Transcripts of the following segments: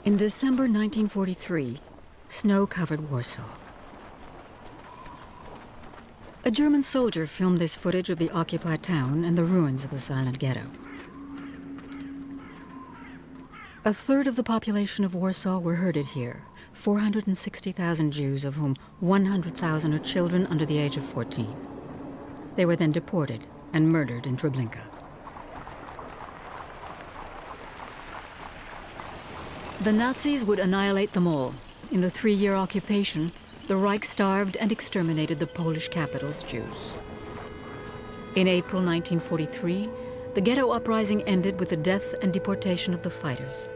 In December 1943, snow covered Warsaw. A German soldier filmed this footage of the occupied town and the ruins of the silent ghetto. A third of the population of Warsaw were herded here, 460,000 Jews, of whom 100,000 are children under the age of 14. They were then deported and murdered in Treblinka. The Nazis would annihilate them all. In the 3-year occupation, the Reich starved and exterminated the Polish capital's Jews. In April 1943, the ghetto uprising ended with the death and deportation of the fighters.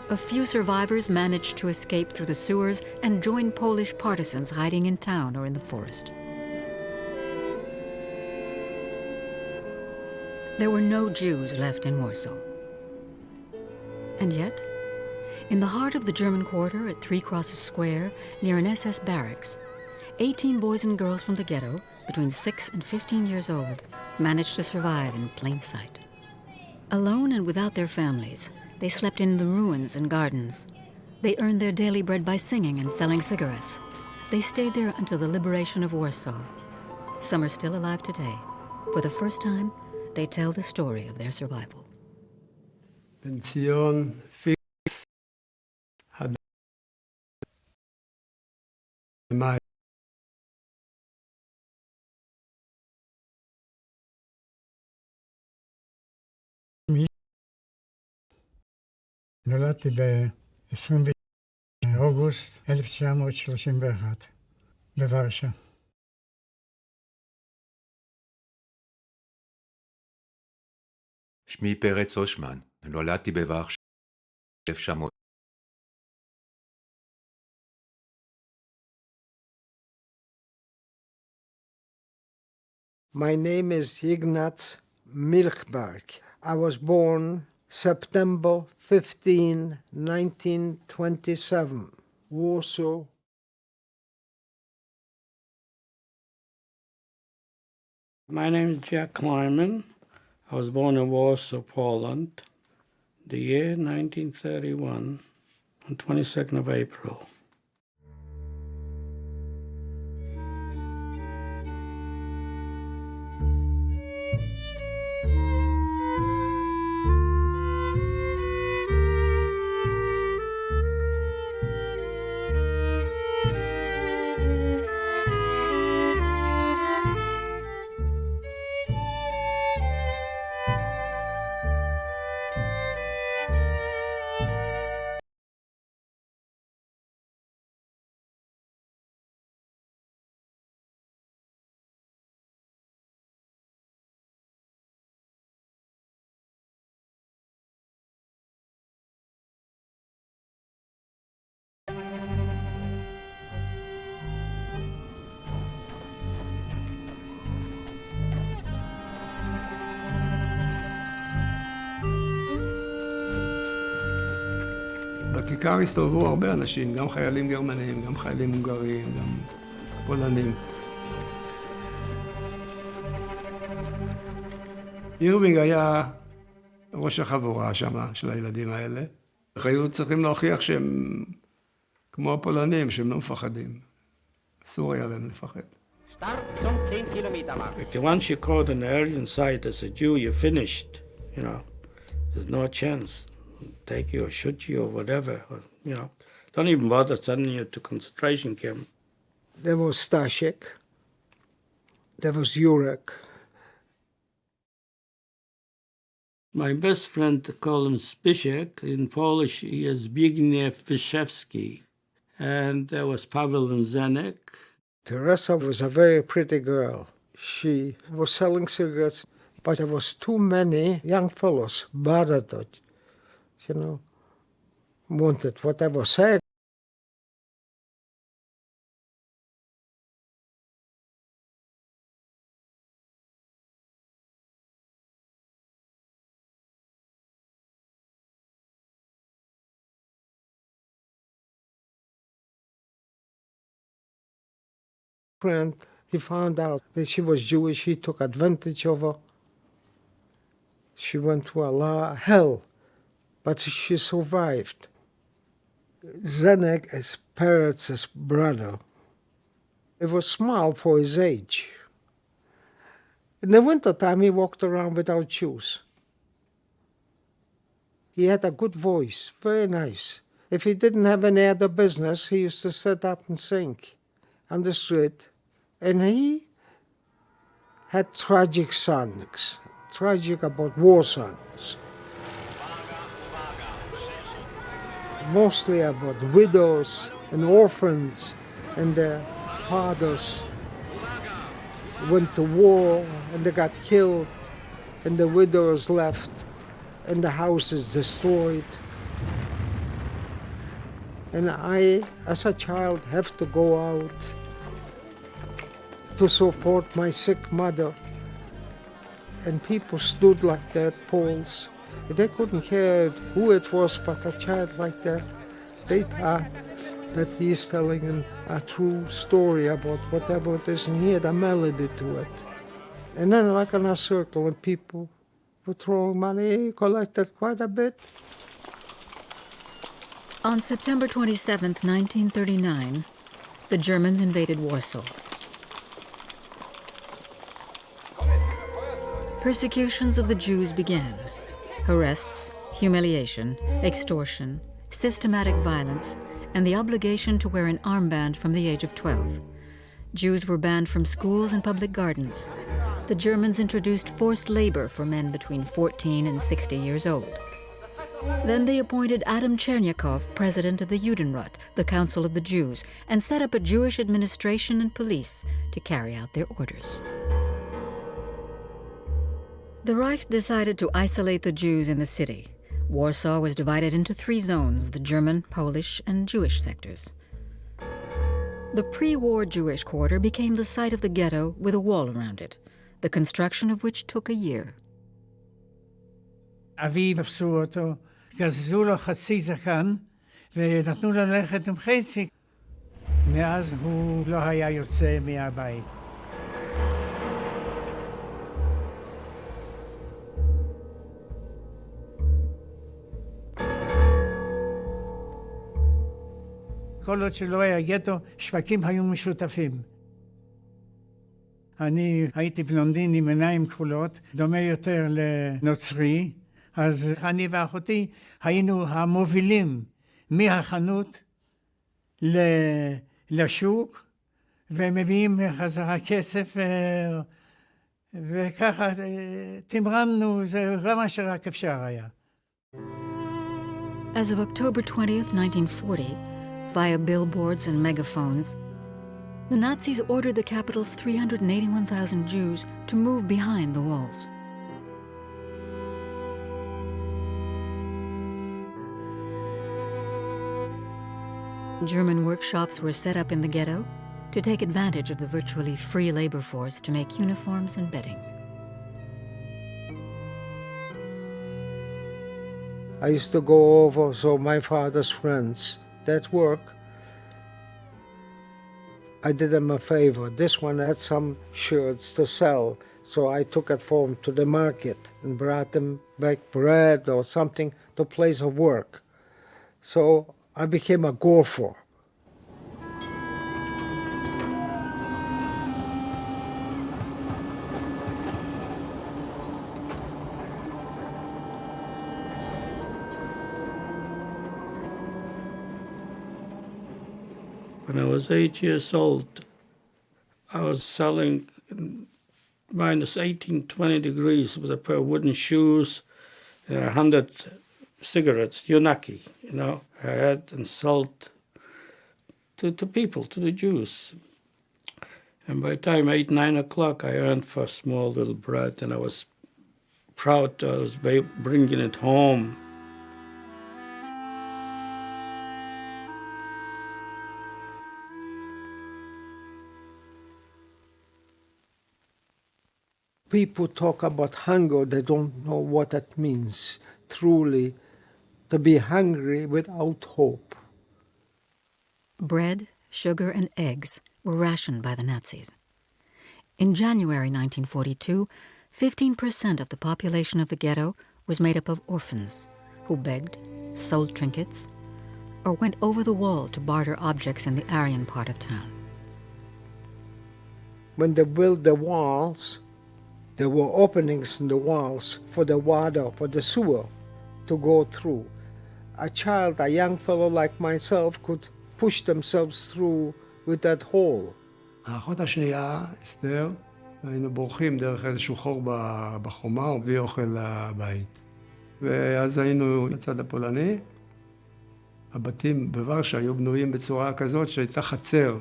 A few survivors managed to escape through the sewers and join Polish partisans hiding in town or in the forest. There were no Jews left in Warsaw. And yet, in the heart of the German quarter at Three Crosses Square, near an SS barracks, 18 boys and girls from the ghetto, between 6 and 15 years old, managed to survive in plain sight. Alone and without their families, they slept in the ruins and gardens. They earned their daily bread by singing and selling cigarettes. They stayed there until the liberation of Warsaw. Some are still alive today. For the first time, they tell the story of their survival. Pension fix had my נולדתי ב-20 באוגוסט 1931 בוורשה. שמי פרץ אושמן, נולדתי בוורשה 1900. My name is Ignaz Milchberg. I was born September 15, 1927, Warsaw. My name is Jack Kleiman. I was born in Warsaw, Poland, the year 1931, on 22nd of April. בכיכר הסתובבו הרבה אנשים, גם חיילים גרמנים, גם חיילים הונגרים, גם פולנים. אירווינג היה ראש החבורה שם, של הילדים האלה. היו צריכים להוכיח שהם כמו הפולנים, שהם לא מפחדים. אסור היה להם לפחד. If once you're caught in the Aryan side as a Jew, you're finished, you know. There's no chance. Take you or shoot you or whatever, or, you know. Don't even bother sending you to concentration camp. There was Stashik. There was Jurek. My best friend, call him Spishek. In Polish, he is Zbigniew Wyszewski. And there was Pavel Zenek. Teresa was a very pretty girl. She was selling cigarettes, but there was too many young fellows bothered her, you know, wanted whatever said. Friend, he found out that she was Jewish. He took advantage of her. She went to hell but she survived. Zenek is Peretz's brother. He was small for his age. In the wintertime, he walked around without shoes. He had a good voice, very nice. If he didn't have any other business, he used to sit up and sing on the street. And he had tragic songs, tragic about war songs. Mostly about widows and orphans and their fathers went to war and they got killed and the widows left and the house is destroyed. And I, as a child, have to go out to support my sick mother. And people stood like that, Poles. They couldn't care who it was, but a child like that, they thought that he's telling a true story about whatever it is, and he had a melody to it. And then like in a circle, and people were throwing money, he collected quite a bit. On September 27, 1939, the Germans invaded Warsaw. Persecutions of the Jews began. Arrests, humiliation, extortion, systematic violence, and the obligation to wear an armband from the age of 12. Jews were banned from schools and public gardens. The Germans introduced forced labor for men between 14 and 60 years old. Then they appointed Adam Chernyakov president of the Judenrat, the Council of the Jews, and set up a Jewish administration and police to carry out their orders. The Reich decided to isolate the Jews in the city. Warsaw was divided into 3 zones, the German, Polish, and Jewish sectors. The pre-war Jewish quarter became the site of the ghetto with a wall around it, the construction of which took a year. אבי תפסו אותו, גזזו לו חצי זקן, ונתנו לו ללכת עם חצי. מאז הוא לא היה יוצא מהבית. כל עוד שלא היה גטו, שווקים היו משותפים. אני הייתי בלונדין עם עיניים כחולות, דומה יותר לנוצרי, אז אני ואחותי היינו המובילים מהחנות לשוק, ומביאים חזרה כסף, וככה תמרנו, זה מה שרק אפשר היה. As of October 20th, 1940, via billboards and megaphones, the Nazis ordered the capital's 381,000 Jews to move behind the walls. German workshops were set up in the ghetto to take advantage of the virtually free labor force to make uniforms and bedding. I used to go over, so my father's friends that work, I did them a favor. This one had some shirts to sell, so I took it for him to the market and brought them back bread or something to place of work. So I became a gopher. When I was 8 years old, I was selling minus 18, 20 degrees with a pair of wooden shoes and 100 cigarettes, Yonaki, I had and sold to people, to the Jews. And by the time 8, 9 o'clock, I earned for a small little bread, and I was proud I was bringing it home. People talk about hunger, they don't know what that means, truly, to be hungry without hope. Bread, sugar, and eggs were rationed by the Nazis. In January 1942, 15% of the population of the ghetto was made up of orphans, who begged, sold trinkets, or went over the wall to barter objects in the Aryan part of town. When they built the walls, there were openings in the walls for the water, for the sewer to go through. A child, a young fellow like myself, could push themselves through with that hole. האחות השנייה, אסתר, היינו בורחים דרך איזשהו חור בחומה ובלי אוכל לבית. ואז היינו בצד הפולני. הבתים בוורשה היו בנויים בצורה כזאת שהייתה חצר.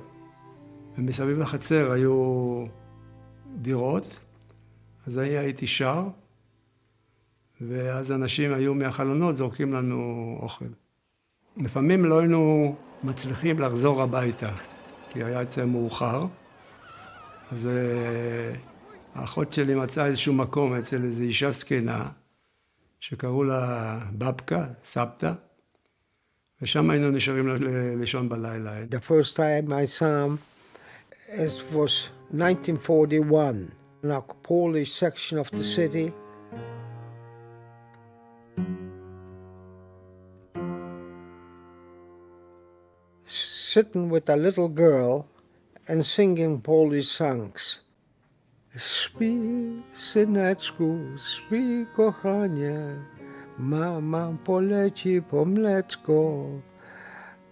ומסביב לחצר היו דירות. אז הייתי שר, ואז אנשים היו מהחלונות זורקים לנו אוכל. לפעמים לא היינו מצליחים לחזור הביתה, כי היה יוצא מאוחר. אז האחות שלי מצאה איזשהו מקום אצל איזו אישה זקנה, שקראו לה בבקה, סבתא, ושם היינו נשארים לישון בלילה. The first time I saw him, it was 1941, in a Polish section of the city. Sitting with a little girl and singing Polish songs. Śpi, syneczku, śpi, kochanie, mama poleci po mleczko,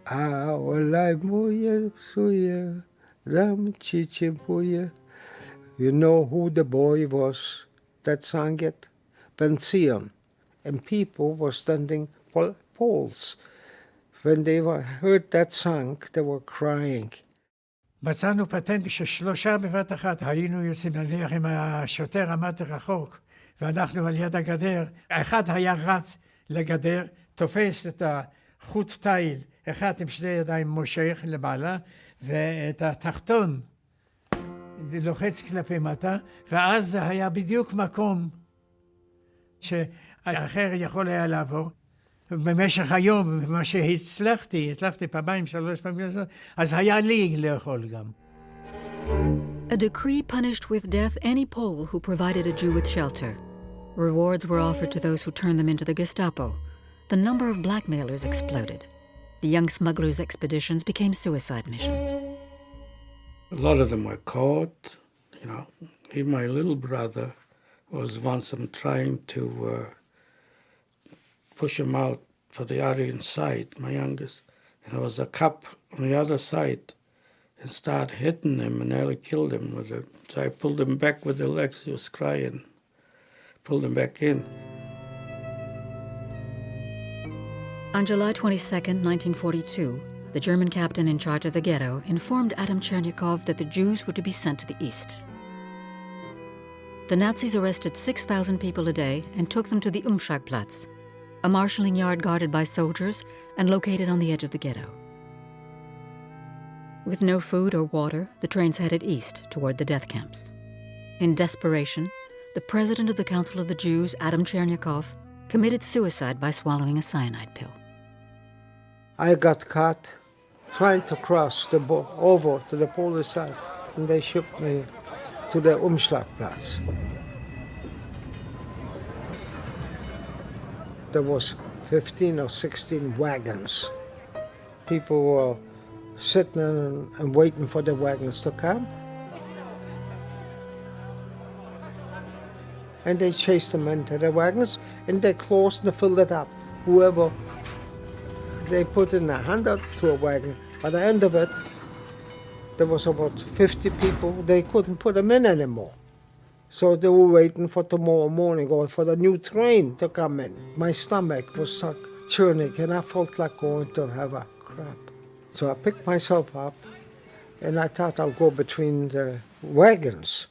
a olej moje psuje, dam ci ciepłuje. You know who the boy was that sang it? Pension. And people were standing Poles. When they heard that song, they were crying. מצאנו פטנט ששלושה בבת אחת היינו יוצאים נניח עם השוטר עמד רחוק ואנחנו על יד הגדר. אחד היה רץ לגדר, תופס את החוט תיל, אחד עם שני ידיים מושך למעלה ואת התחתון לוחץ כלפי מטה, ואז זה היה בדיוק מקום שאחר יכול היה לעבור. במשך היום, מה שהצלחתי פעמיים, 3 פעמים, אז היה לי לאכול גם. A decree punished with death any Pole who provided a Jew with shelter. Rewards were offered to those who turned them into the Gestapo. The number of blackmailers exploded. The young smugglers' expeditions became suicide missions. A lot of them were caught, you know. Even my little brother was once trying to push him out for the Aryan side, my youngest. And there was a cop on the other side and started hitting him and nearly killed him with it. So I pulled him back with the legs, he was crying. Pulled him back in. On July 22, 1942, the German captain in charge of the ghetto informed Adam Chernyakov that the Jews were to be sent to the east. The Nazis arrested 6,000 people a day and took them to the Umschlagplatz, a marshalling yard guarded by soldiers and located on the edge of the ghetto. With no food or water, the trains headed east toward the death camps. In desperation, the president of the Council of the Jews, Adam Chernyakov, committed suicide by swallowing a cyanide pill. I got caught trying to cross over to the Polish side, and they shipped me to the Umschlagplatz. There was 15 or 16 wagons. People were sitting and waiting for the wagons to come. And they chased them into the wagons, and they closed and filled it up. Whoever they put in a hand out to a wagon, by the end of it, there was about 50 people. They couldn't put them in anymore. So they were waiting for tomorrow morning or for the new train to come in. My stomach was stuck churning, and I felt like going to have a crap. So I picked myself up, and I thought I'll go between the wagons.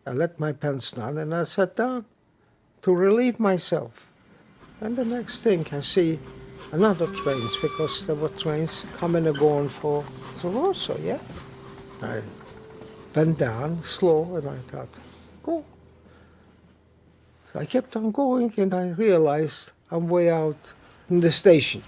I let my pants down, and I sat down to relieve myself. And the next thing, I see another trains, because there were trains coming and going to WARSAW, yeah? I bent down, slow, and I thought, go. So I kept on going, and I realized I'm way out in the station.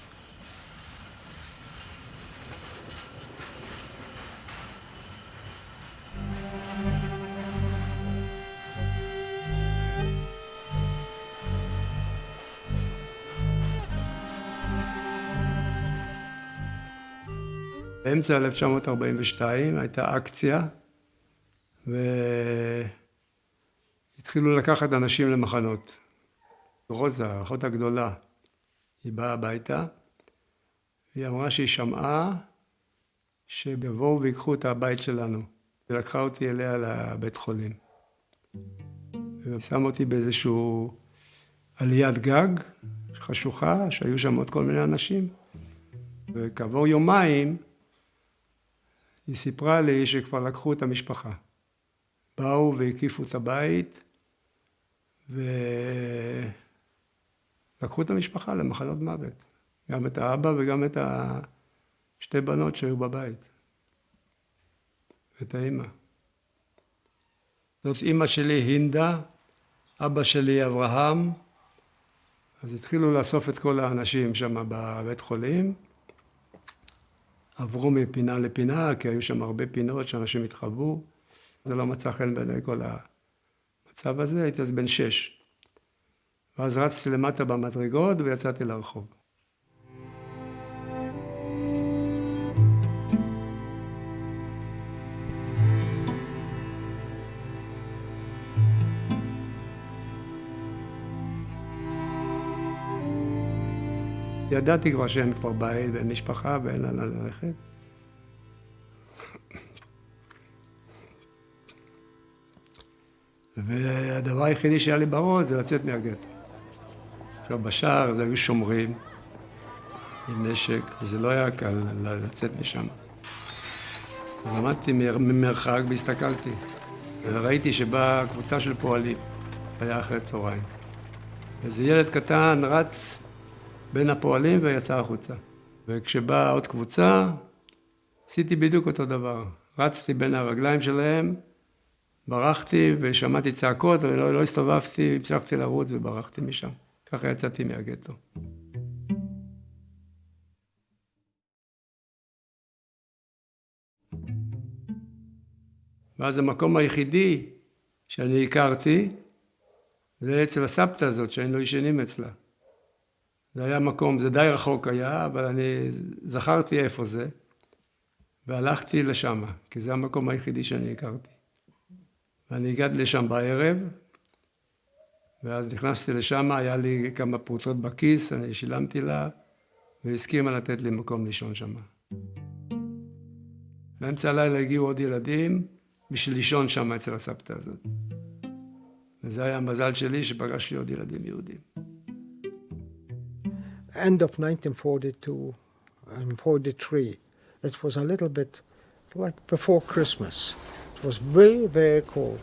באמצע 1942 הייתה אקציה, והתחילו לקחת אנשים למחנות. רוזה, האחות הגדולה, היא באה הביתה, והיא אמרה שהיא שמעה שיבואו ויקחו את הבית שלנו. ולקחה אותי אליה לבית חולים. ושם אותי באיזשהו עליית גג חשוכה, שהיו שם עוד כל מיני אנשים. וכעבור יומיים, היא סיפרה לי שכבר לקחו את המשפחה. באו והקיפו את הבית, ולקחו את המשפחה למחנות מוות. גם את האבא וגם את שתי בנות שהיו בבית. ואת האמא. זאת אמא שלי הינדה, אבא שלי אברהם. אז התחילו לאסוף את כל האנשים שם בבית חולים. עברו מפינה לפינה, כי היו שם הרבה פינות שאנשים התחבאו. זה לא מצא חן בעיני כל המצב הזה, הייתי אז בן 6. ואז רצתי למטה במדרגות ויצאתי לרחוב. ידעתי כבר שאין כבר בית ואין משפחה ואין לאן ללכת. והדבר היחידי שהיה לי בראש זה לצאת מהגטו. עכשיו בשער זה היו שומרים עם נשק, וזה לא היה קל לצאת משם. אז עמדתי ממרחק והסתכלתי. וראיתי שבאה קבוצה של פועלים, היה אחרי צהריים. איזה ילד קטן רץ בין הפועלים ויצא החוצה. וכשבאה עוד קבוצה, עשיתי בדיוק אותו דבר. רצתי בין הרגליים שלהם, ברחתי ושמעתי צעקות, ולא הסתובבתי, המשכתי לרוץ וברחתי משם. ככה יצאתי מהגטו. ואז המקום היחידי שאני הכרתי, זה אצל הסבתא הזאת, שהיינו ישנים אצלה. זה היה מקום, זה די רחוק היה, אבל אני זכרתי איפה זה, והלכתי לשם, כי זה המקום היחידי שאני הכרתי. ואני הגעתי לשם בערב, ואז נכנסתי לשם, היה לי כמה פרוצות בכיס, אני שילמתי לה, והסכימה לתת לי מקום לישון שם. באמצע הלילה הגיעו עוד ילדים, בשביל לישון שם אצל הסבתא הזאת. וזה היה המזל שלי שפגשתי עוד ילדים יהודים. End of 1942 and 43, it was a little bit like before Christmas. It was very, very cold.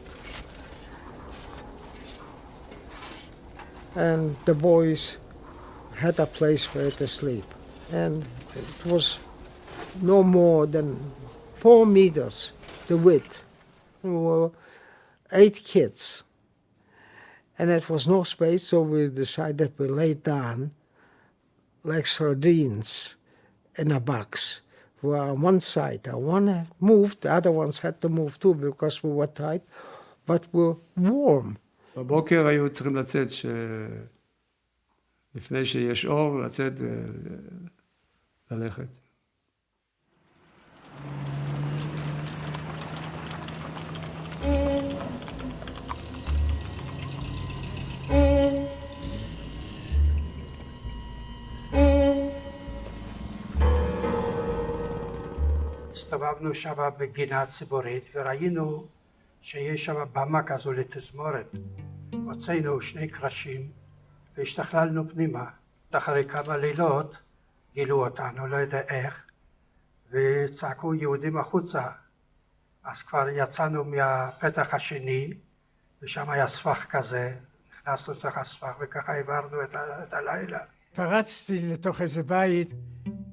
And the boys had a place where to sleep. And it was no more than 4 meters, the width. There were 8 kids. And it was no space, so we decided we lay down like sardines in a box. We were on one side. One moved, the other ones had to move too because we were tight, but we were warm. בבוקר היו צריכים לצאת, לפני שיש אור, לצאת וללכת. הסתובבנו שם בגינה ציבורית וראינו שיש שם במה כזו לתזמורת. הוצאנו 2 קרשים והשתכללנו פנימה. אחרי כמה לילות גילו אותנו, לא יודע איך, וצעקו יהודים החוצה. אז כבר יצאנו מהפתח השני, ושם היה ספח כזה, נכנסנו לתוך הספח וככה העברנו את הלילה. פרצתי לתוך איזה בית,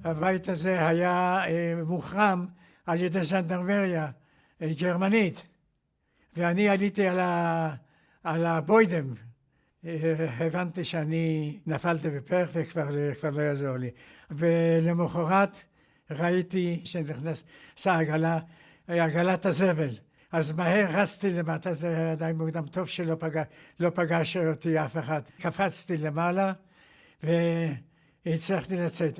הבית הזה היה מוחרם על ידי ז'נדרמריה גרמנית, ואני עליתי על הבוידם. הבנתי שאני נפלתי בפרח וכבר לא יעזור לי. ולמחרת ראיתי שנכנסה עגלת הזבל. אז מהר רצתי למטה, זה היה די מוקדם, טוב שלא פגש אותי אף אחד. קפצתי למעלה והצלחתי לצאת.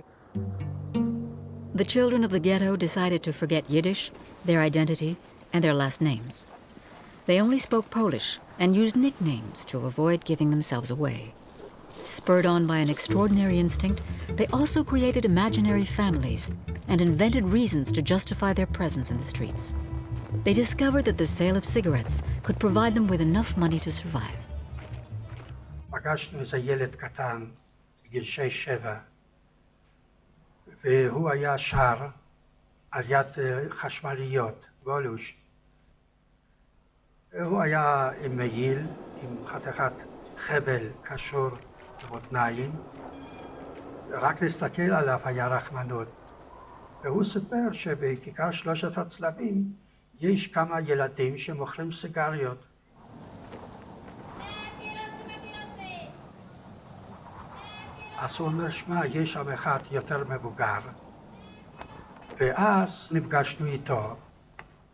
The children of the ghetto decided to forget Yiddish, their identity, and their last names. They only spoke Polish and used nicknames to avoid giving themselves away. Spurred on by an extraordinary instinct, they also created imaginary families and invented reasons to justify their presence in the streets. They discovered that the sale of cigarettes could provide them with enough money to survive. פגשנו איזה ילד קטן, בגיל 6-7, והוא היה שר על יד חשמליות, גולוש. הוא היה עם מעיל, עם חתיכת חבל קשור למותניים, ורק להסתכל עליו היה רחמנות. והוא סיפר שבכיכר שלושת הצלבים יש כמה ילדים שמוכרים סיגריות. אז הוא אומר, שמע, יש שם אחד יותר מבוגר. ואז נפגשנו איתו,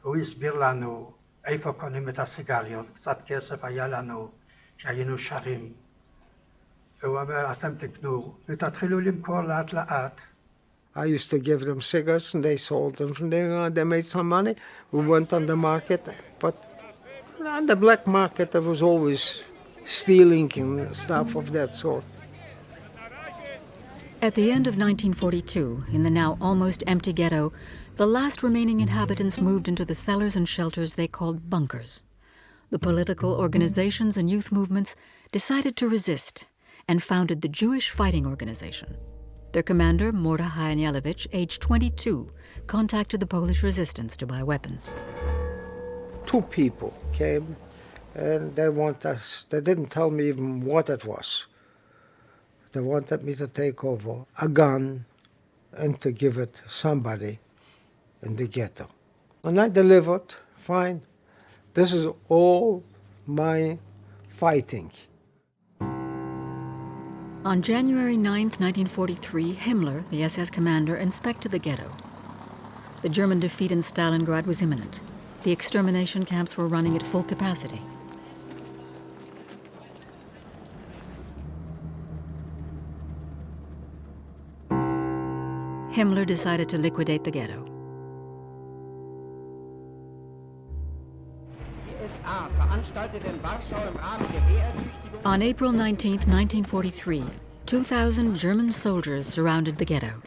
והוא הסביר לנו איפה קונים את הסיגריות. קצת כסף היה לנו כשהיינו שרים. והוא אומר, אתם תקנו ותתחילו למכור לאט לאט. I used to give them cigarettes and they sold them. They made some money. We went on the market, but on the black market there was always stealing and stuff of that sort. At the end of 1942, in the now almost empty ghetto, the last remaining inhabitants moved into the cellars and shelters they called bunkers. The political organizations and youth movements decided to resist and founded the Jewish Fighting Organization. Their commander, Mordechai Anielewicz, aged 22, contacted the Polish resistance to buy weapons. 2 people came and they didn't tell me even what it was. They wanted me to take over a gun and to give it to somebody in the ghetto. And I delivered, fine. This is all my fighting. On January 9, 1943, Himmler, the SS commander, inspected the ghetto. The German defeat in Stalingrad was imminent. The extermination camps were running at full capacity. Himmler decided to liquidate the ghetto. On April 19, 1943, 2,000 German soldiers surrounded the ghetto.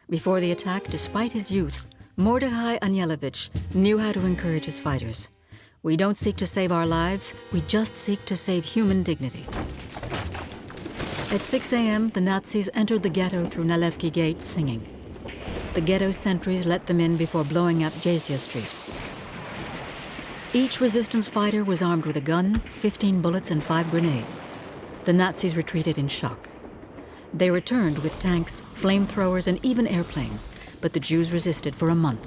Before the attack, despite his youth, Mordechai Anielewicz knew how to encourage his fighters. We don't seek to save our lives, we just seek to save human dignity. At 6 a.m., the Nazis entered the ghetto through Nalewki Gate singing. The ghetto sentries let them in before blowing up Jezia Street. Each resistance fighter was armed with a gun, 15 bullets, and 5 grenades. The Nazis retreated in shock. They returned with tanks, flamethrowers, and even airplanes, but the Jews resisted for a month.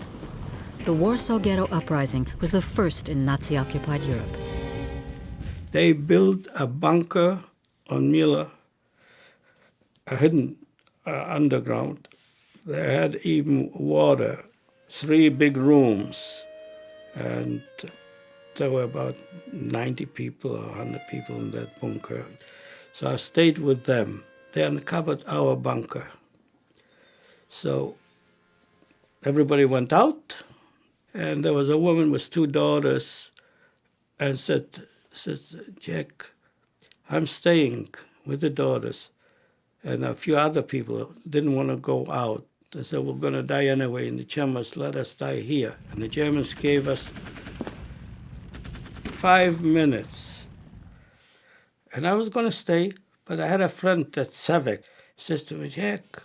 The Warsaw Ghetto Uprising was the first in Nazi-occupied Europe. They built a bunker on Mila, a hidden underground. They had even water, 3 big rooms, and there were about 90 people or 100 people in that bunker. So I stayed with them. They uncovered our bunker. So everybody went out, and there was a woman with 2 daughters, and said, Jack, I'm staying with the daughters. And a few other people didn't want to go out. They said, we're going to die anyway in the chambers, let us die here. And the Germans gave us 5 minutes. And I was going to stay, but I had a friend that's Savick. He says to me, Jack,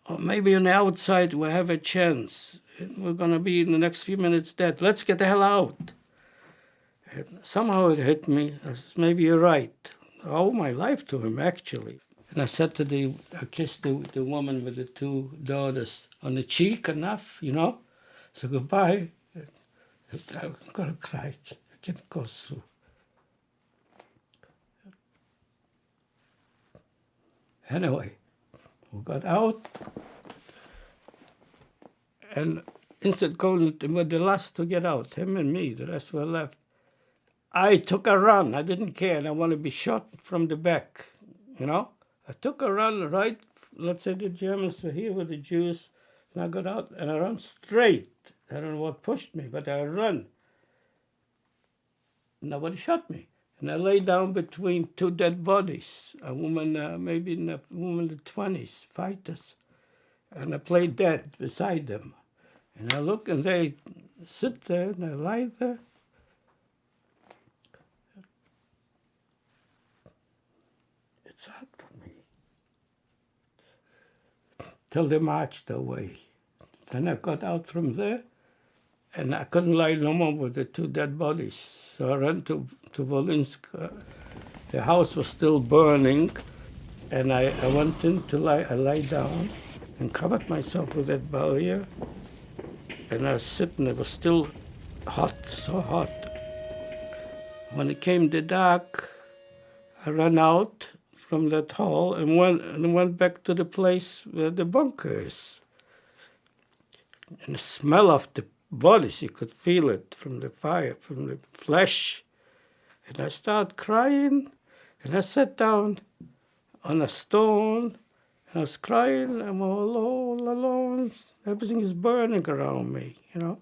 or maybe on the outside we'll have a chance. We're going to be in the next few minutes dead. Let's get the hell out. And somehow it hit me. I said, maybe you're right. I owe my life to him, actually. And I said to I kissed the woman with the 2 daughters on the cheek enough, you know. So goodbye. I'm going to cry. I can't go through. Anyway, we got out. And instead going, we were the last to get out, him and me, the rest were left. I took a run. I didn't care. I want to be shot from the back, you know. I took a run right, let's say the Germans were here with the Jews. And I got out and I ran straight. I don't know what pushed me, but I ran. Nobody shot me. And I lay down between two dead bodies, a woman, maybe a woman in the 20s, fighters. And I played dead beside them. And I look and they sit there and I lie there. It's hard for me. Till they marched away. Then I got out from there and I couldn't lie no more with the two dead bodies. So I ran to Volinsk. The house was still burning and I went in to lie. I lay down and covered myself with that barrier. And I was sitting, it was still hot, so hot. When it came to dark, I ran out from that hall and went back to the place where the bunker is. And the smell of the bodies, you could feel it from the fire, from the flesh. And I started crying, and I sat down on a stone, and I was crying, I'm all alone. Everything is burning around me, you know.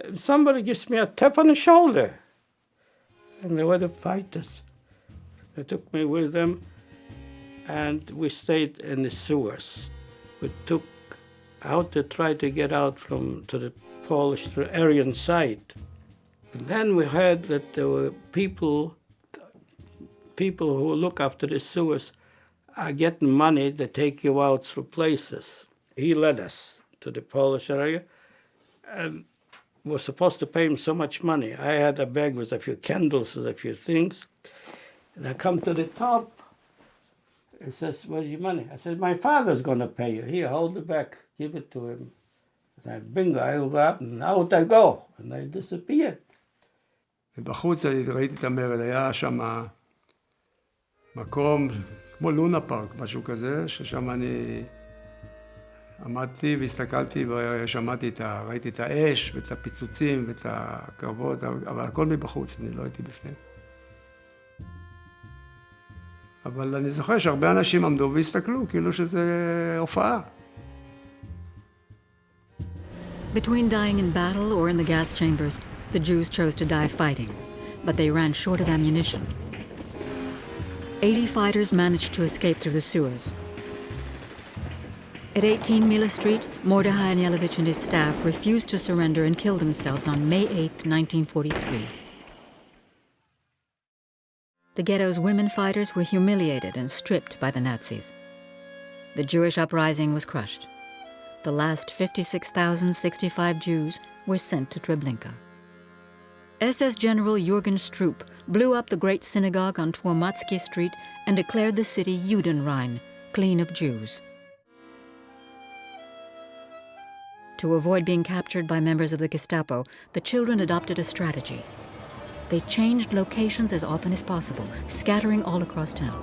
And somebody gives me a tap on the shoulder. And they were the fighters. They took me with them, and we stayed in the sewers. We took out to try to get out to the Polish, to the Aryan side. And then we heard that there were people who look after the sewers are getting money to take you out through places. He led us to the Polish area, and was supposed to pay him so much money. I had a bag with a few candles, with a few things. And I come to the top. He says, where's your money? I said, my father's going to pay you. Here, hold it back. Give it to him. And I bingo, I go up and out I go. And I disappeared. ובחוץ ראיתי את המרד, היה שם מקום כמו לונה פארק, משהו כזה, ששם אני עמדתי והסתכלתי ראיתי את האש ואת הפיצוצים ואת הקרבות, אבל הכל מבחוץ, אני לא הייתי בפנים. אבל אני זוכר שהרבה אנשים עמדו והסתכלו, כאילו שזה הופעה. Between dying in battle or in the gas chambers, the Jews chose to die fighting, but they ran short of ammunition. 80 fighters managed to escape through the sewers. At 18 Mila Street, Mordechai Anielewicz and his staff refused to surrender and killed themselves on May 8, 1943. The ghetto's women fighters were humiliated and stripped by the Nazis. The Jewish uprising was crushed. The last 56,065 Jews were sent to Treblinka. SS General Jürgen Stroop blew up the great synagogue on Twermatsky Street and declared the city Judenrein, clean of Jews. To avoid being captured by members of the Gestapo, the children adopted a strategy. They changed locations as often as possible, scattering all across town.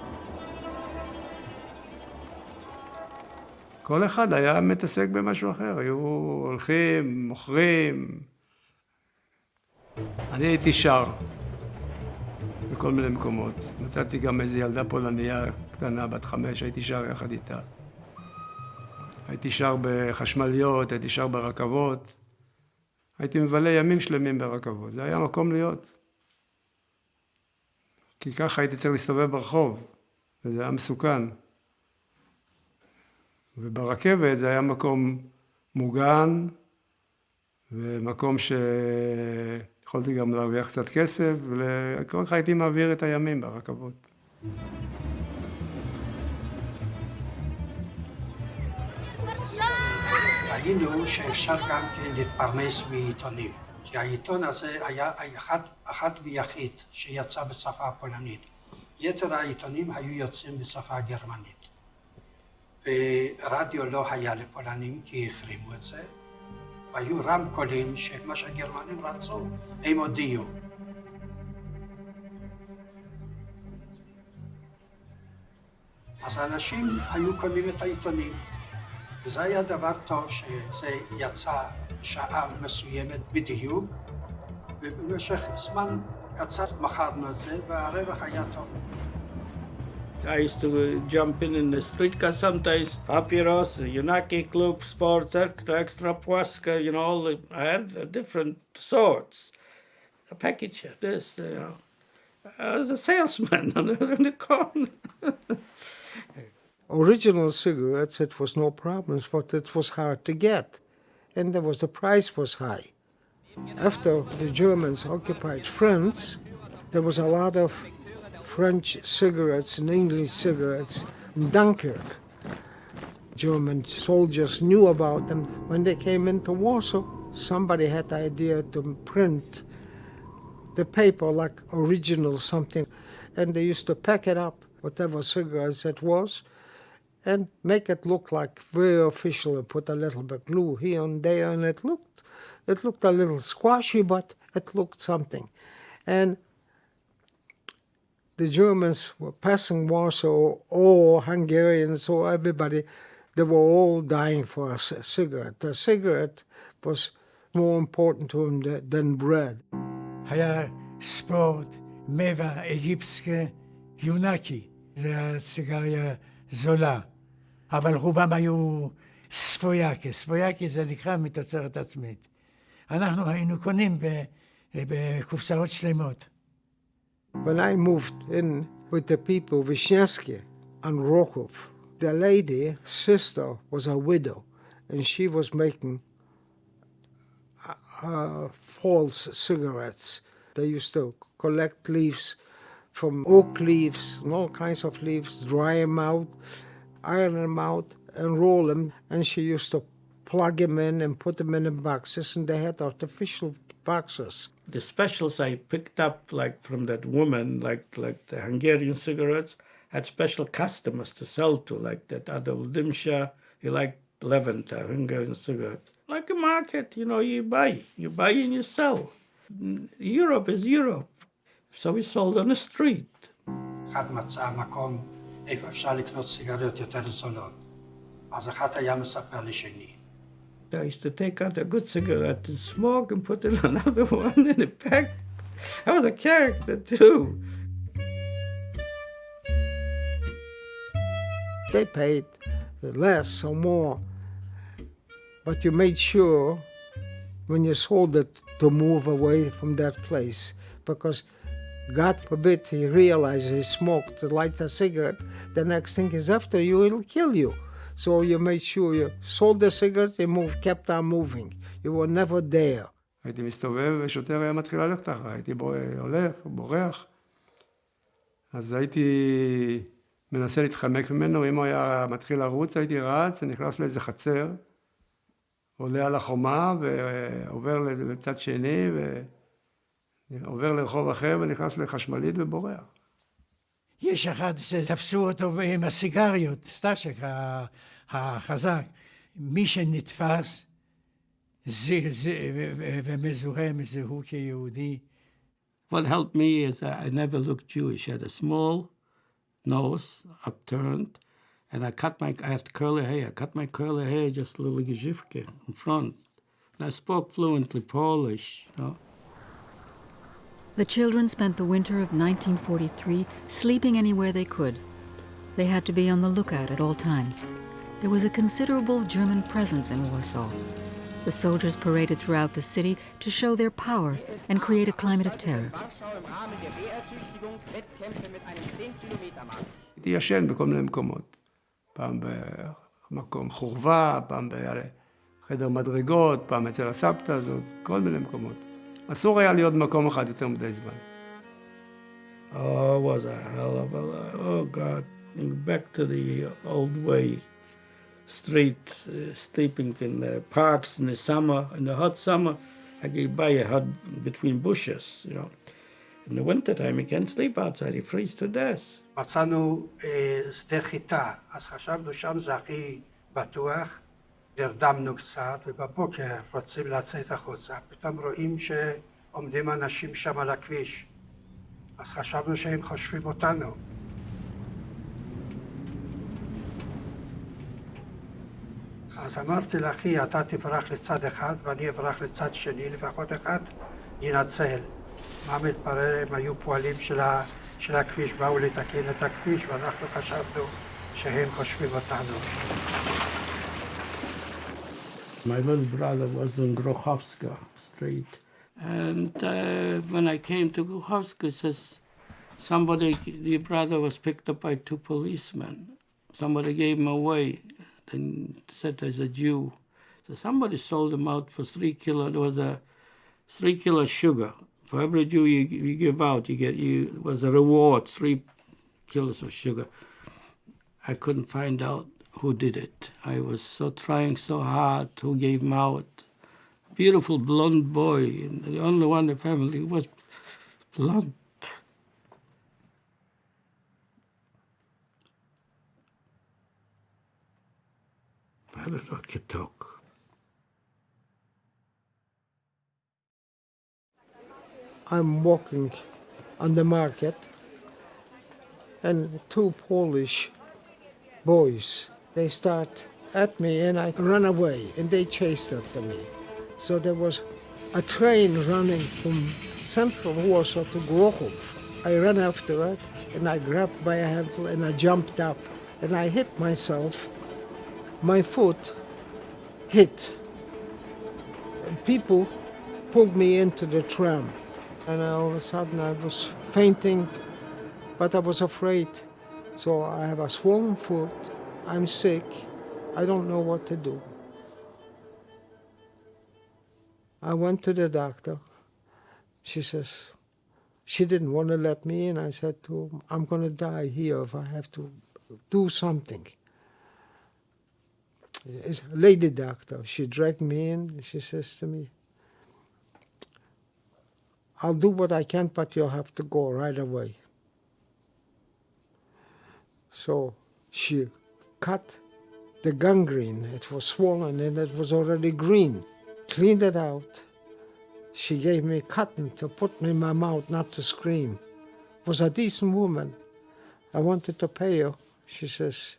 כל אחד היה מתעסק במשהו אחר, היו הולכים, מוכרים. אני הייתי שר בכל מיני מקומות. מצאתי גם איזו ילדה פולניה קטנה, בת 5, הייתי שר יחד איתה. הייתי שר בחשמליות, הייתי שר ברכבות. הייתי מבלה ימים שלמים ברכבות, זה היה מקום להיות. כי ככה הייתי צריך להסתובב ברחוב, וזה היה מסוכן. וברכבת זה היה מקום מוגן, ומקום שיכולתי גם להרוויח קצת כסף, וכל כך הייתי מעביר את הימים ברכבות. ראינו שאפשר גם כן להתפרנס מעיתונים, כי העיתון הזה היה אחד ויחיד שיצא בשפה הפולנית. יתר העיתונים היו יוצאים בשפה הגרמנית. ורדיו לא היה לפולנים כי החרימו את זה, והיו רמקולים שמה שהגרמנים רצו, הם הודיעו. אז האנשים היו קונים את העיתונים, וזה היה דבר טוב שזה יצא שעה מסוימת בדיוק, ובמשך זמן קצר מכרנו את זה והרווח היה טוב. I used to jump in the street car sometimes, papyrus, Unaki Club, Sports Extra Puasca, you know, I had different sorts. A package of this, you know. I was a salesman on the corner. Original cigarettes, it was no problems, but it was hard to get. And the price was high. After the Germans occupied France, there was a lot of French cigarettes and English cigarettes in Dunkirk. German soldiers knew about them. When they came into Warsaw, somebody had the idea to print the paper like original something, and they used to pack it up, whatever cigarettes it was, and make it look like very official, and put a little bit glue here and there, and it looked a little squashy, but it looked something. And the Germans were passing Warsaw, or Hungarians, or everybody, they were all dying for a cigarette. The cigarette was more important to them than bread. היה ספורט, מבע, אגיפסקה, יונקי, זה סיגריה זולה. אבל רובם היו ספויאקי. ספויאקי זה נקרא מתוצרת עצמית. אנחנו היינו קונים בקופסאות שלמות. When I moved in with the people, Vishnesky and Rokov, the lady, sister, was a widow, and she was making false cigarettes. They used to collect leaves from oak leaves and all kinds of leaves, dry them out, iron them out, and roll them. And she used to plug them in and put them in the boxes, and they had artificial boxes. The specials I picked up, like from that woman, like the Hungarian cigarettes, had special customers to sell to, like that Adolf Dimsha. He liked Levanta, Hungarian cigarette. Like a market, you know, you buy and you sell. Europe is Europe. So we sold on the street. אחד מצא מקום איפה אפשר לקנות סיגריות יותר זולות. אז אחד היה מספר לשני. I used to take out a good cigarette and smoke and put in another one in a pack. I was a character too. They paid less or more, but you made sure when you sold it to move away from that place, because God forbid he realizes he smoked, lights a cigarette, the next thing is after you, it'll kill you. So you made sure you sold the cigarette, you kept on moving. You were never there. הייתי מסתובב ושוטר היה מתחיל ללכת אחריי, הייתי הולך, בורח. אז הייתי מנסה להתחמק ממנו, אם הוא היה מתחיל לרוץ, הייתי רץ, נכנס לאיזה חצר, עולה על החומה ועובר לצד שני, ועובר לרחוב אחר ונכנס לחשמלית ובורח. יש אחד שתפסו אותו עם הסיגריות, סטאשק החזק. מי שנתפס ומזוהה מזוהו כיהודי. What helped me is I never looked Jewish. I had a small nose, upturned, and I had curly hair. I cut my curly hair just a little gizhivke in front. And I spoke fluently Polish, you know. The children spent the winter of 1943 sleeping anywhere they could. They had to be on the lookout at all times. There was a considerable German presence in Warsaw. The soldiers paraded throughout the city to show their power and create a climate of terror. הייתי ישן בכל מיני מקומות. פעם במקום חורבה, פעם בחדר מדרגות, פעם אצל הסבתא הזאת, כל מיני מקומות. אסור היה להיות במקום אחד יותר מדי זמן. Oh, it was a hell of a lot. Oh, God. Back to the old way. Street, sleeping in the parks in the summer. In the hot summer, I could buy a hut between bushes, you know. In the winter time, you can't sleep outside. You freeze to death. מצאנו שדה חיטה, אז חשבנו שם זה הכי בטוח. נרדמנו קצת, ובבוקר רוצים לצאת החוצה. פתאום רואים שעומדים אנשים שם על הכביש. אז חשבנו שהם חושבים אותנו. אז אמרתי לאחי, אתה תברח לצד אחד ואני אברח לצד שני, לפחות אחד ינצל. מה מתברר, הם היו פועלים של הכביש, באו לתקן את הכביש, ואנחנו חשבנו שהם חושבים אותנו. My little brother was in Grochowska Street. And when I came to Grochowska, says the brother was picked up by two policemen. Somebody gave him away and said there's a Jew. So somebody sold him out for 3 kilos. There was a 3 kilos sugar. For every Jew you give out, it was a reward, 3 kilos of sugar. I couldn't find out who did it. I was trying so hard who gave him out. Beautiful blonde boy, and the only one in the family who was blonde. I don't know, GETTO. I'm walking on the market, and two Polish boys, they start at me, and I run away, and they chased after me. So there was a train running from central Warsaw to Grochów. I ran after it, and I grabbed by a handle, and I jumped up, and I hit myself. My foot hit. And people pulled me into the tram, and all of a sudden I was fainting, but I was afraid. So I have a swollen foot, I'm sick, I don't know what to do. I went to the doctor. She says, she didn't want to let me in. I said to her, I'm going to die here if I have to do something. It's a lady doctor. She dragged me in. She says to me, I'll do what I can, but you'll have to go right away. So she cut the gangrene. It was swollen and it was already green. Cleaned it out. She gave me cotton to put in my mouth not to scream. Was a decent woman. I wanted to pay her. She says,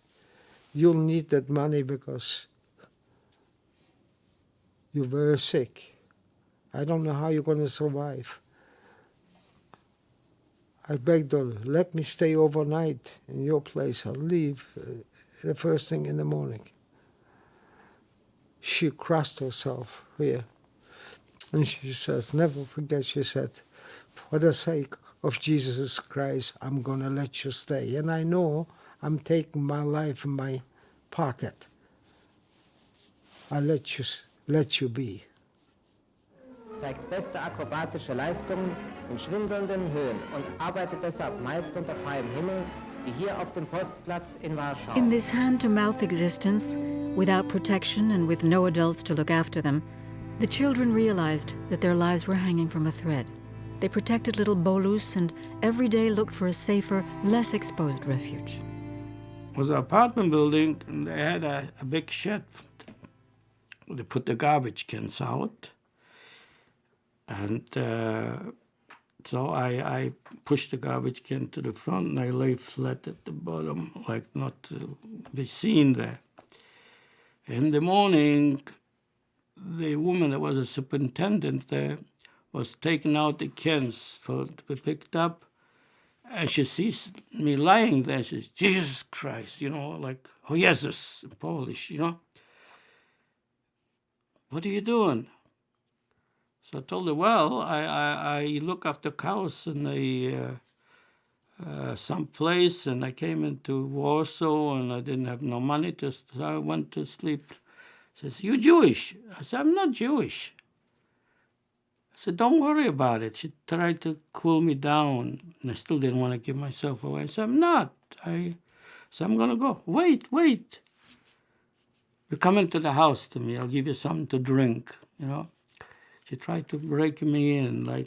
you'll need that money because you're very sick. I don't know how you're going to survive. I begged her, let me stay overnight in your place. I'll leave the first thing in the morning. She crossed herself here. And she said, never forget, she said, for the sake of Jesus Christ, I'm going to let you stay. And I know I'm taking my life in my pocket. I let you be. Zeigt beste akrobatische Leistungen in schwindelnden Höhen und arbeitet deshalb meist unter freiem Himmel, wie hier auf dem Postplatz in Warschau. In this hand-to-mouth existence, without protection and with no adults to look after them, the children realized that their lives were hanging from a thread. They protected little Bolus and every day looked for a safer, less exposed refuge. It was an apartment building, and they had a big shed. They put the garbage cans out. And so I pushed the garbage can to the front, and I lay flat at the bottom, like not to be seen there. In the morning, the woman that was a superintendent there was taking out the cans to be picked up, and she sees me lying there. She says, Jesus Christ, like, oh, Jesus, in Polish, What are you doing? So I told her, well, I look after cows in some place, and I came into Warsaw, and I didn't have no money, so I went to sleep. She says, you Jewish? I said, I'm not Jewish. I said, don't worry about it. She tried to cool me down, and I still didn't want to give myself away. I said, I'm not. So I'm going to go. Wait. You come into the house to me. I'll give you something to drink, She tried to break me in, I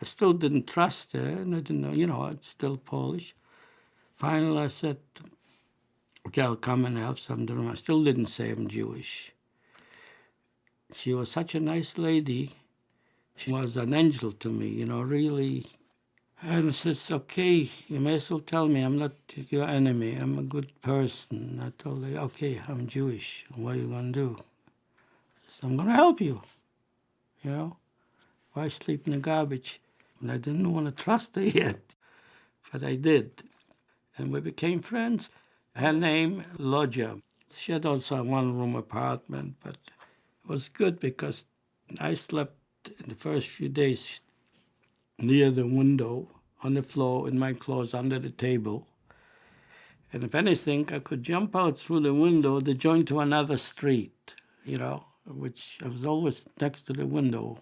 still didn't trust her, and I didn't know, it's still Polish. Finally, I said, okay, I'll come and have some dinner. I still didn't say I'm Jewish. She was such a nice lady. She was an angel to me, really. And says, okay, you may as well tell me I'm not your enemy. I'm a good person. I told her, okay, I'm Jewish. What are you going to do? So I'm going to help you. Why sleep in the garbage? And I didn't want to trust her yet. but I did. And we became friends. Her name, Lodja. She had also a one-room apartment, but it was good because I slept in the first few days near the window, on the floor, with my clothes under the table. And if anything, I could jump out through the window to join to another street, which I was always next to the window.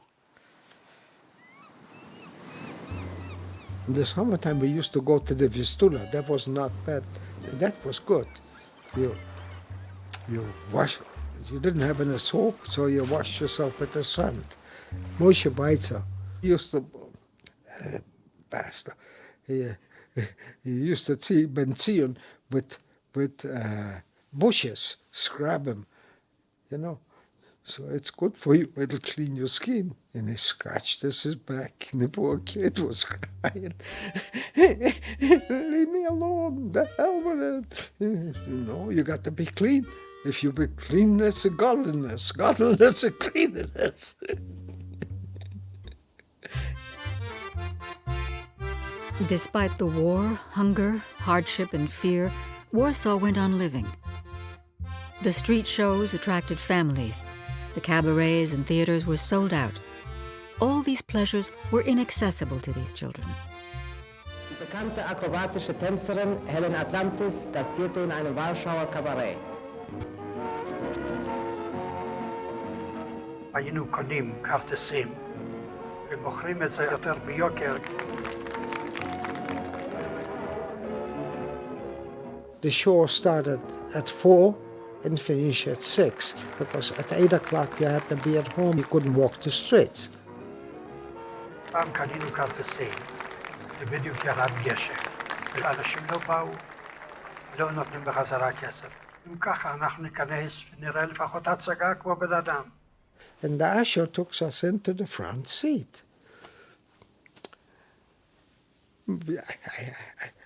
In the summertime, we used to go to the Vistula. That was not bad. That was good. You wash. You didn't have any soap, so you washed yourself with the sand. Moshe Weitzer used to, bastard. He used to see benzene with bushes, scrub them, So it's good for you. It'll clean your skin. And he scratched his back, and the poor kid was crying. Leave me alone. The hell with it. You got to be clean. If you be clean, that's a godliness. Godliness is cleanliness. Despite the war, hunger, hardship, and fear, Warsaw went on living. The street shows attracted families. The cabarets and theaters were sold out. All these pleasures were inaccessible to these children. Die bekannte akrobatische Tänzerin Helen Atlantis gastierte in einem Warschauer Kabarett. היינו קונים כרטיסים ומוכרים את זה יותר ביוקר. The show started at 4 and finished at 6, because at 8 o'clock you had to be at home. You couldn't walk the streets. פעם קנינו כרטיסים, ובדיוק ירד גשם, ואנשים לא באו, לא נותנים בחזרה כסף. אם ככה אנחנו ניכנס ונראה לפחות הצגה כמו בן אדם. And the usher took us into the front seat.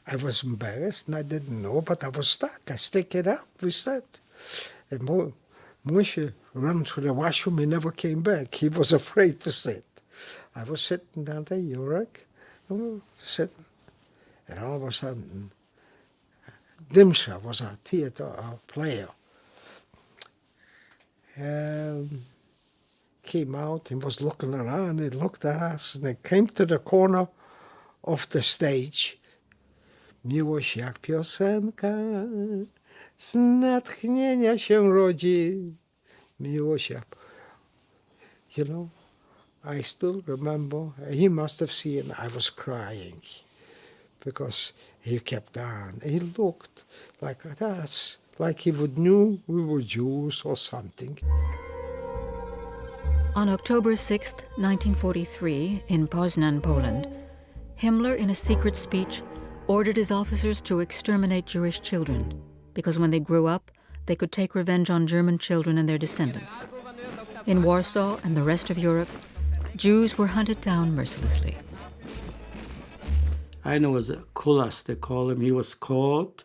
I was embarrassed and I didn't know, but I was stuck. I stick it out, we said. And Moshe ran to the washroom, he never came back. He was afraid to sit. I was sitting down there, Yurek, sitting. And all of a sudden, Dimsha was our theater, player. Came out and was looking around, he looked at us, and he came to the corner of the stage. Miłość jak piosenka, z natchnienia się rodzi. Miłość jak... I still remember, he must have seen I was crying, because he kept on. He looked like at us, like he would knew we were Jews or something. On October 6, 1943, in Poznan, Poland, Himmler, in a secret speech, ordered his officers to exterminate Jewish children, because when they grew up, they could take revenge on German children and their descendants. In Warsaw and the rest of Europe, Jews were hunted down mercilessly. I know as a Kulas, they call him. He was caught,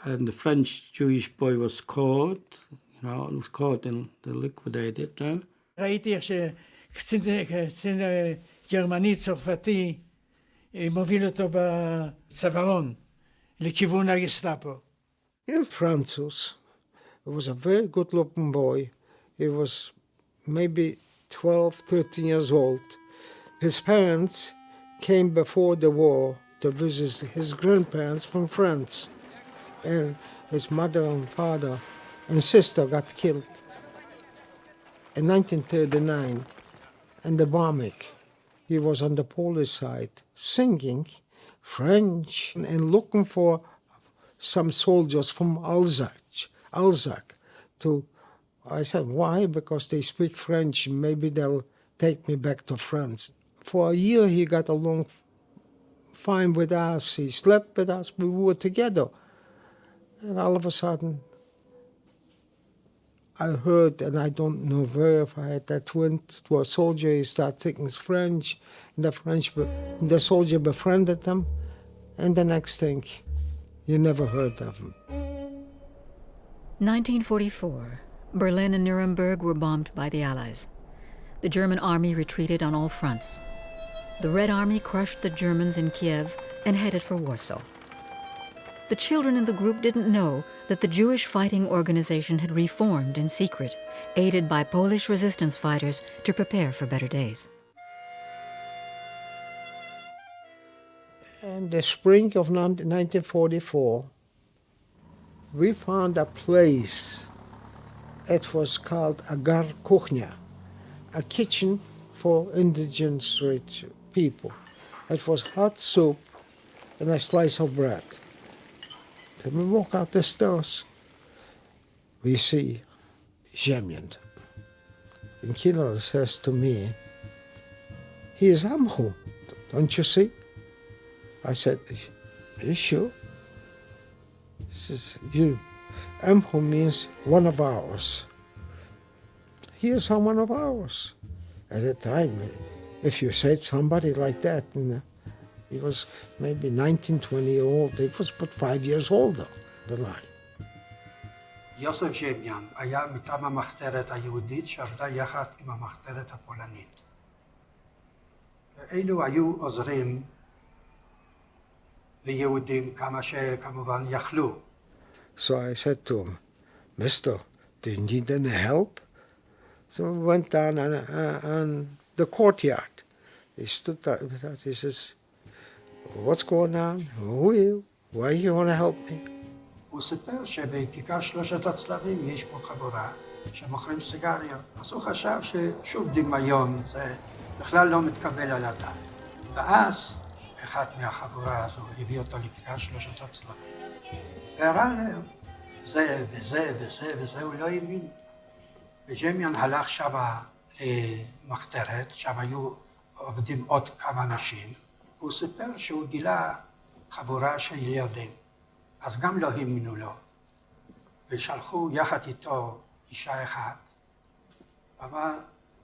and the French Jewish boy was caught. Was caught and they liquidated them. ראיתי איך שקצין גרמני צרפתי מוביל אותו בצווארון לכיוון הגסטאפו. Francis was a very good-looking boy. He was maybe 12, 13 years old. His parents came before the war to visit his grandparents from France. And his mother and father and sister got killed in 1939 in the bombing. He was on the Polish side singing French and looking for some soldiers from Alsace to... I said, why? Because they speak French, maybe they'll take me back to France. For a year he got along fine with us, he slept with us, we were together. And all of a sudden, I heard, and I don't know verified, that went to a soldier, he started speaking French, and the soldier befriended him, and the next thing, you never heard of him. 1944, Berlin and Nuremberg were bombed by the Allies. The German army retreated on all fronts. The Red Army crushed the Germans in Kiev and headed for Warsaw. The children in the group didn't know that the Jewish fighting organization had reformed in secret, aided by Polish resistance fighters to prepare for better days. In the spring of 1944, we found a place. It was called Agar Kuchnia, a kitchen for indigenous rich people. It was hot soup and a slice of bread. Then we walk out the stairs. We see Zhemyan. And Kilo says to me, "He is Amchu, don't you see?" I said, "Are you sure?" He says, Amchu means one of ours. He is one of ours. At the time, if you said somebody like that, he was maybe 19, 20 years old. He was but 5 years older than I. יוסף ז'מיאן היה מטעם המחתרת היהודית שעבדה יחד עם המחתרת הפולנית. ואלו היו עוזרים ליהודים כמה שכמובן יכלו. So I said to him, "Mister, do you need any help?" So we went down on the courtyard. He stood there with that. He says, "What's going on? Who are you? Why you want to help me?" הוא סיפר שבכיכר שלושת הצלבים יש פה חבורה שמוכרים סיגריות. אז הוא חשב ששוב דמיון, זה בכלל לא מתקבל על הדעת. ואז אחד מהחבורה הזו הביא אותו לכיכר שלושת הצלבים. והראה להם, זה וזה וזה וזה, הוא לא האמין. וז'מיאן הלך שם למחתרת, שם היו עובדים עוד כמה אנשים, והוא סיפר שהוא גילה חבורה של ילדים. אז גם לא האמינו לו. ושלחו יחד איתו אישה אחת. אמר,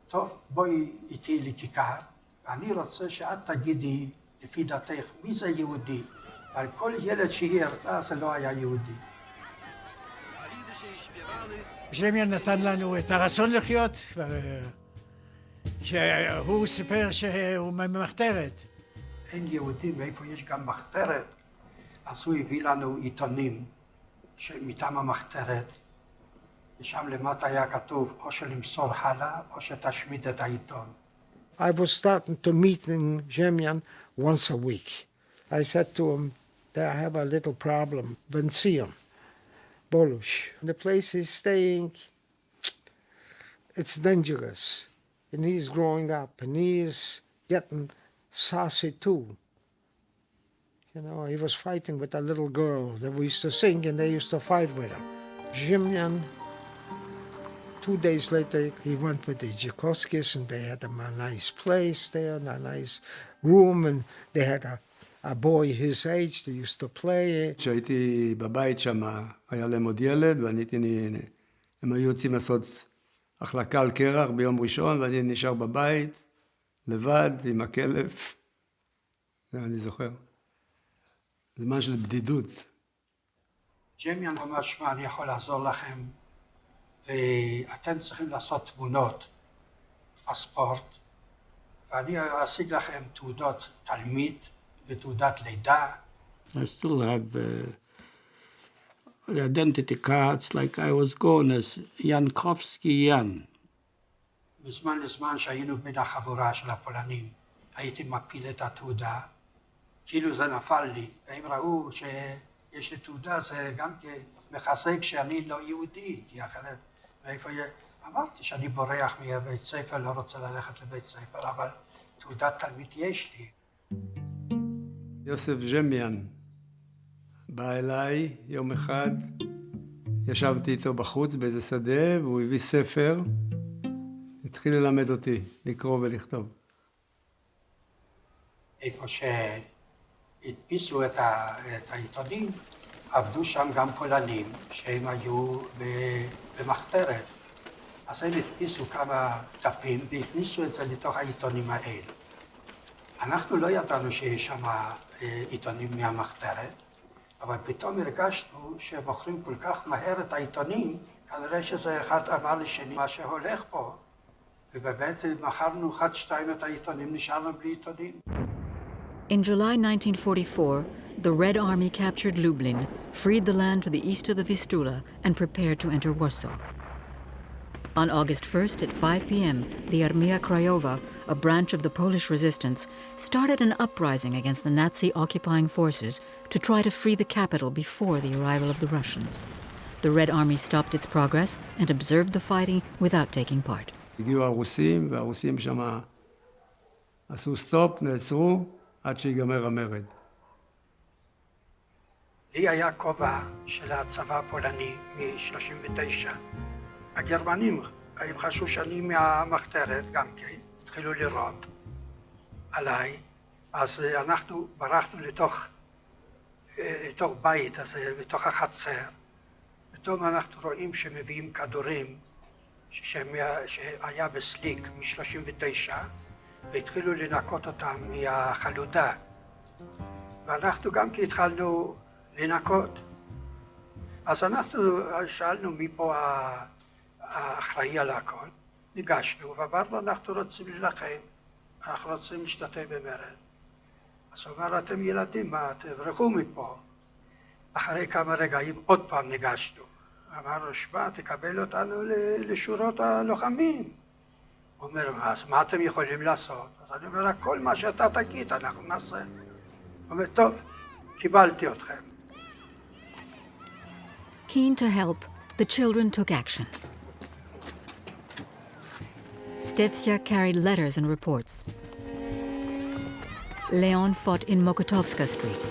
טוב, בואי איתי לכיכר, ואני רוצה שאת תגידי לפי דעתך מי זה יהודי. אבל כל ילד שהיא הראתה זה לא היה יהודי. ז'מיאן נתן לנו את הרצון לחיות, שהוא סיפר שהוא ממחתרת. אין יהודים, מאיפה יש גם מחתרת. אז הוא הביא לנו עיתונים מטעם המחתרת, ושם למטה היה כתוב או שלמסור הלאה או שתשמיד את העיתון. I was starting to meet in Zhemyan once a week. I said to him that I have a little problem, Benzion, Bolush. The place he's staying, it's dangerous. And he's growing up and he's getting sassy too. You know, he was fighting with a little girl that we used to sing and they used to fight with him. Zhemyan, 2 days later, he went with the Tchaikovskys and they had a nice place there, a nice room, and they had a boy his age that used to play. כשהייתי בבית שם, היה להם עוד ילד, הם היו יוצאים לעשות החלקה על קרח ביום ראשון, ואני נשאר בבית, לבד, עם הכלב. זה אני זוכר. זמן של בדידות. ז'מיאן אמר, שמע, אני יכול לעזור לכם, ואתם צריכים לעשות תמונות בספורט, ואני אשיג לכם תעודות תלמיד ותעודת לידה. I still have identity cards like I was going as Jankowski Jan. מזמן לזמן שהיינו בין החבורה של הפולנים, הייתי מפיל את התעודה, כאילו זה נפל לי, והם ראו שיש לי תעודה, זה גם מחזק שאני לא יהודי, כי אחרת, מאיפה אמרתי שאני בורח מבית ספר, לא רוצה ללכת לבית ספר, אבל תעודת תלמיד יש לי. יוסף ז'מיאן בא אליי יום אחד, ישבתי איתו בחוץ באיזה שדה, והוא הביא ספר, התחיל ללמד אותי לקרוא ולכתוב. איפה שהדפיסו את העיתונים, עבדו שם גם פולנים שהם היו במחתרת. אז הם הדפיסו כמה דפים והכניסו את זה לתוך העיתונים האלה. אנחנו לא ידענו שיש שם עיתונים מהמחתרת, אבל פתאום הרגשנו שמוכרים כל כך מהר את העיתונים, כנראה שזה אחד אמר לשני מה שהולך פה, ובאמת מכרנו 1-2 את העיתונים, נשארנו בלי עיתונים. In July 1944, the Red Army captured Lublin, freed the land to the east of the Vistula, and prepared to enter Warsaw. On August 1st at 5 p.m., the Armia Krajowa, a branch of the Polish resistance, started an uprising against the Nazi occupying forces to try to free the capital before the arrival of the Russians. The Red Army stopped its progress and observed the fighting without taking part. הגיעו הרוסים, והרוסים שם עשו סטופ, נעצרו, עד שיגמר המרד. לי היה כובע של הצבא הפולני מ-39. הגרמנים, הם חשבו שאני מהמחתרת גם כן, התחילו לירות עליי, אז אנחנו ברחנו לתוך בית הזה, בתוך החצר. פתאום אנחנו רואים שמביאים כדורים שהיה בסליק מ-39, והתחילו לנקות אותם מהחלודה. ואנחנו גם כי התחלנו לנקות. אז אנחנו שאלנו מי פה האחראי על הכל, ניגשנו ואמרנו אנחנו רוצים להילחם, אנחנו רוצים להשתתף במרד. אז הוא אמר אתם ילדים, מה, תברחו מפה. אחרי כמה רגעים עוד פעם ניגשנו. אמרנו שמע, תקבל אותנו לשורות הלוחמים. הוא אומר, אז מה אתם יכולים לעשות? אז אני אומר, כל מה שאתה תגיד אנחנו נעשה. הוא אומר, טוב, קיבלתי אתכם. Keen to help, the children took action. Stevsia carried letters and reports. Leon fought in Mokotovska Street.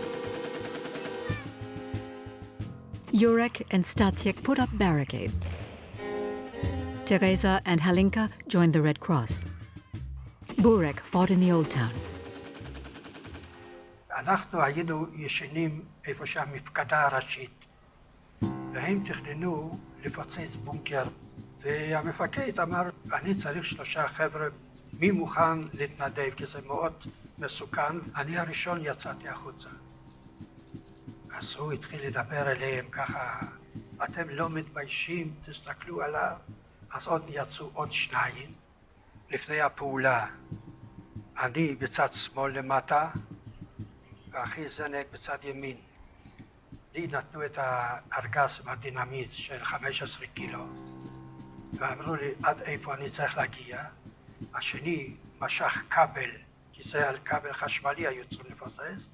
Jurek and Stasiek put up barricades. Teresa and Halinka joined the Red Cross. Burek fought in the Old Town. אנחנו היינו ישנים איפה שהמפקדה הראשית, והם תכננו לפוצץ בונקר, והמפקד אמר, אני צריך 3 חבר'ה, מי מוכן להתנדב, כי זה מאוד מסוכן. אני הראשון יצאתי החוצה. אז הוא התחיל לדבר אליהם ככה, אתם לא מתביישים, תסתכלו עליו. אז עוד יצאו עוד 2 לפני הפעולה. אני בצד שמאל למטה, ואחי זנק בצד ימין. לי נתנו את הארגז מהדינמיט של 15 קילו, ואמרו לי עד איפה אני צריך להגיע. השני משך כבל, כי זה על כבל חשמלי היו צריכים לפוצץ,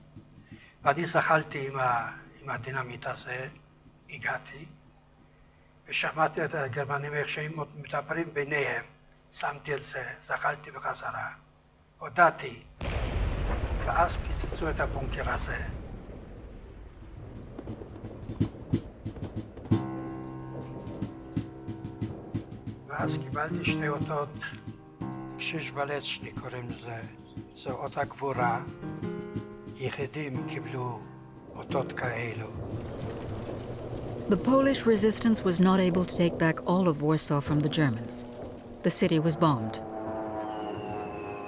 ואני זחלתי עם הדינמיט הזה, הגעתי, ושמעתי את הגרמנים איך שהם מדברים ביניהם, שמתי את זה, זחלתי בחזרה, הודעתי, ואז פיצצו את הבונקר הזה. ואז קיבלתי 2 אותות, קשיש ולצ'ני קוראים לזה, זו אותה גבורה, יחידים קיבלו אותות כאלו. The Polish resistance was not able to take back all of Warsaw from the Germans. The city was bombed.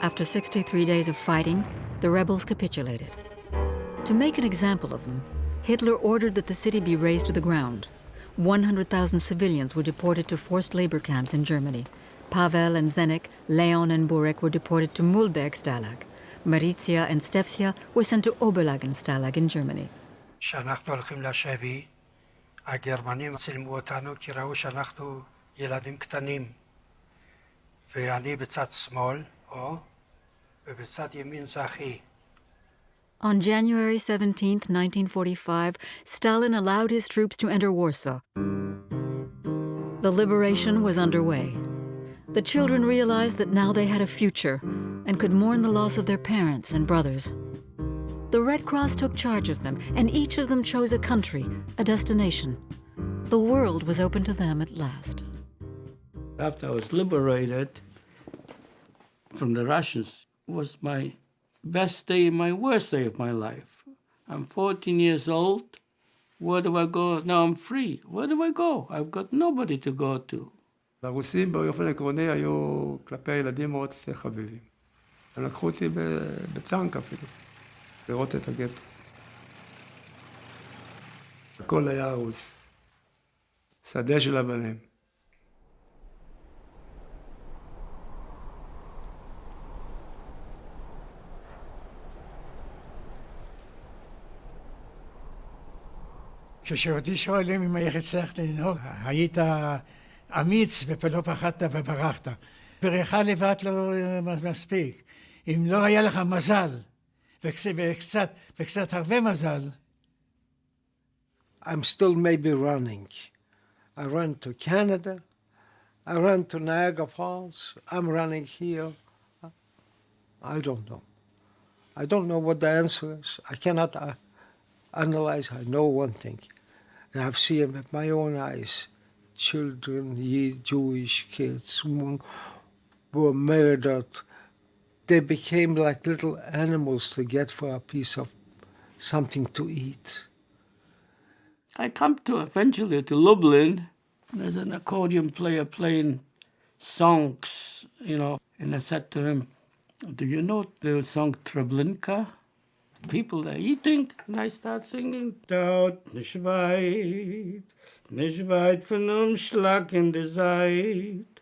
After 63 days of fighting, the rebels capitulated. To make an example of them, Hitler ordered that the city be razed to the ground. 100,000 civilians were deported to forced labor camps in Germany. Pavel and Zenek, Leon and Burek were deported to Mulberg Stalag. Marizia and Stevsia were sent to Oberlagen Stalag in Germany. כשאנחנו הולכים לשבי, הגרמנים צילמו אותנו כי ראו שאנחנו ילדים קטנים. ואני בצד שמאל, ובצד ימין זה אחי. On January 17, 1945, Stalin allowed his troops to enter Warsaw. The liberation was underway. The children realized that now they had a future and could mourn the loss of their parents and brothers. The Red Cross took charge of them, and each of them chose a country, a destination. The world was open to them at last. After I was liberated from the Russians, it was my best day and my worst day of my life. I'm 14 years old. Where do I go? Now I'm free. Where do I go? I've got nobody to go to. הרוסים באופן עקרוני היו כלפי הילדים מאוד חביבים. הם לקחו אותי בצנק אפילו, לראות את הגטו. הכל היה הרוס. שדה של הבנים. כשאותי שואלים איך הצלחת לנהוג, היית אמיץ ולא פחדת וברחת. בריחה לבד לא מספיק. אם לא היה לך מזל, וקצת הרבה מזל, I'm still maybe running. I ran to Canada. I ran to Niagara Falls. I'm running here. I don't know. I don't know what the answer is. I cannot analyze. I know one thing. And I've seen with my own eyes children, Jewish kids who were murdered. They became like little animals to get for a piece of something to eat. I come to eventually to Lublin. There's an accordion player playing songs, and I said to him, do you know the song Treblinka? People are eating, and I start singing. Dort nicht weit von Umschlag in der Zeit.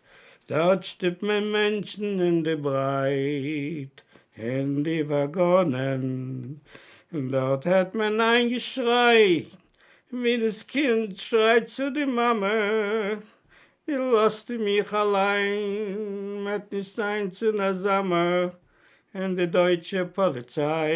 Dort stirbt mein Menschen in der Breit, in die Waggonen. Dort hat man ein Geschrei, wie das Kind schreit zu der Mama. Wie lässt du mich allein, mit nicht sein zu einer Sommer. Und die deutsche Polizei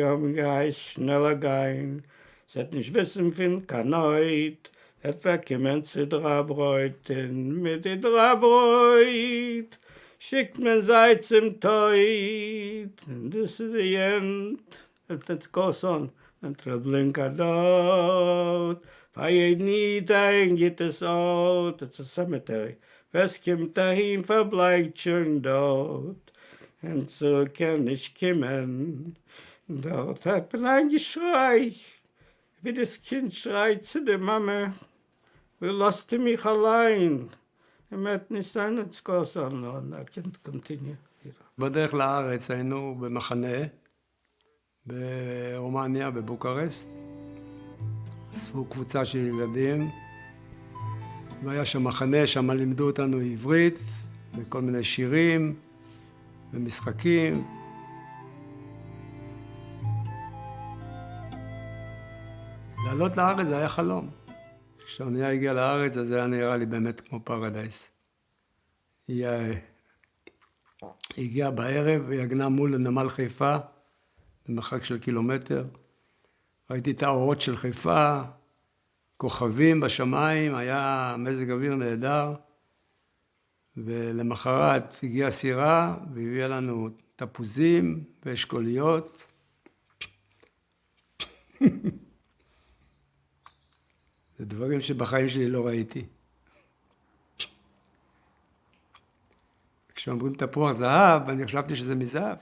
haben geheißt schneller gehen. Sie hat nicht wissen, fin kann heut. Et wegkommen zu Drabreut, und mit die Drabreut schickt man sei zum Teut. And this is the end. And it goes on. And Treblinka dort. Bei jedem Niedergang geht es out. It's a cemetery. Was kommt dahin, verbleibt schon dort. Und so kann ich kommen. Dort hat man ein Geschrei, wie das Kind schreit zu der Mama. Wie lässt du mich allein? I'm at Nissan, it's goes on. I can't continue. בדרך לארץ היינו במחנה ברומניה, בבוקרשט. אספו קבוצה של ילדים, והיה שם מחנה, שם לימדו אותנו עברית, וכל מיני שירים ומשחקים. לעלות לארץ זה היה חלום. כשאונייה הגיעה לארץ, אז זה היה נראה לי באמת כמו פרדייס. היא הגיעה בערב, היא הגנה מול נמל חיפה, במרחק של קילומטר. ראיתי את האורות של חיפה, כוכבים בשמיים, היה מזג אוויר נהדר. ולמחרת הגיעה סירה והביאה לנו תפוזים ואשכוליות. זה דברים שבחיים שלי לא ראיתי. כשאומרים תפוח זהב, אני חשבתי שזה מזהב.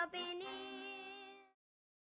Open